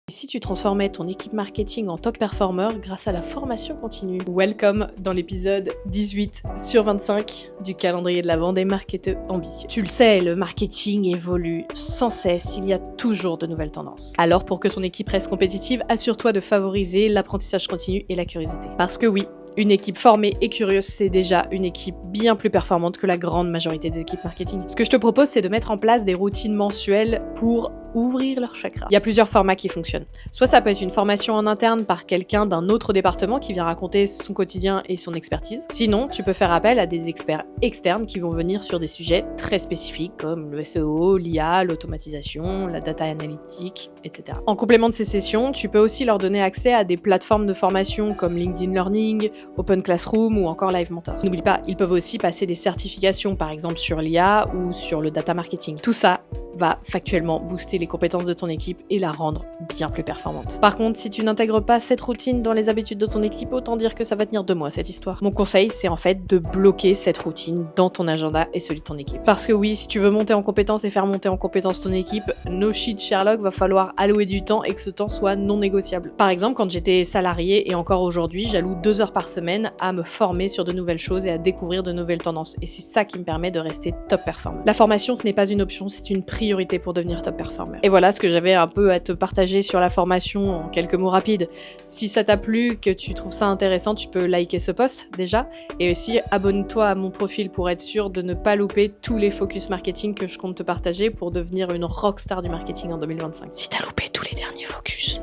Et si tu transformais ton équipe marketing en top performer grâce à la formation continue? Welcome dans l'épisode 18 sur 25 du calendrier de l'Avent des marketeurs ambitieux. Tu le sais, le marketing évolue sans cesse, il y a toujours de nouvelles tendances. Alors pour que ton équipe reste compétitive, assure-toi de favoriser l'apprentissage continu et la curiosité. Parce que oui, une équipe formée et curieuse, c'est déjà une équipe bien plus performante que la grande majorité des équipes marketing. Ce que je te propose, c'est de mettre en place des routines mensuelles pour ouvrir leur chakra. Il y a plusieurs formats qui fonctionnent. Soit ça peut être une formation en interne par quelqu'un d'un autre département qui vient raconter son quotidien et son expertise. Sinon, tu peux faire appel à des experts externes qui vont venir sur des sujets très spécifiques comme le SEO, l'IA, l'automatisation, la data analytique, etc. En complément de ces sessions, tu peux aussi leur donner accès à des plateformes de formation comme LinkedIn Learning, Open Classroom ou encore Live Mentor. N'oublie pas, ils peuvent aussi passer des certifications par exemple sur l'IA ou sur le data marketing. Tout ça va factuellement booster les compétences de ton équipe et la rendre bien plus performante. Par contre, si tu n'intègres pas cette routine dans les habitudes de ton équipe, autant dire que ça va tenir 2 mois cette histoire. Mon conseil, c'est en fait de bloquer cette routine dans ton agenda et celui de ton équipe. Parce que oui, si tu veux monter en compétence et faire monter en compétence ton équipe, no shit Sherlock, va falloir allouer du temps et que ce temps soit non négociable. Par exemple, quand j'étais salariée et encore aujourd'hui, j'alloue 2 heures par semaine à me former sur de nouvelles choses et à découvrir de nouvelles tendances. Et c'est ça qui me permet de rester top performer. La formation, ce n'est pas une option, c'est une priorité pour devenir top performer. Et voilà ce que j'avais un peu à te partager sur la formation en quelques mots rapides. Si ça t'a plu, que tu trouves ça intéressant, tu peux liker ce post déjà. Et aussi, abonne-toi à mon profil pour être sûr de ne pas louper tous les focus marketing que je compte te partager pour devenir une rockstar du marketing en 2025. Si t'as loupé tous les derniers focus,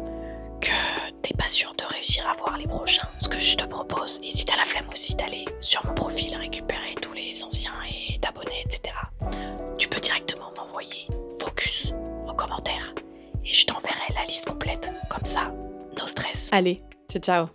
que t'es pas sûr de réussir à voir les prochains, ce que je te propose, et si t'as la flemme aussi d'aller sur mon profil récupérer tous les anciens et t'abonner, etc., tu peux directement m'envoyer focus en commentaire et je t'enverrai la liste complète. Comme ça, no stress. Allez, ciao ciao.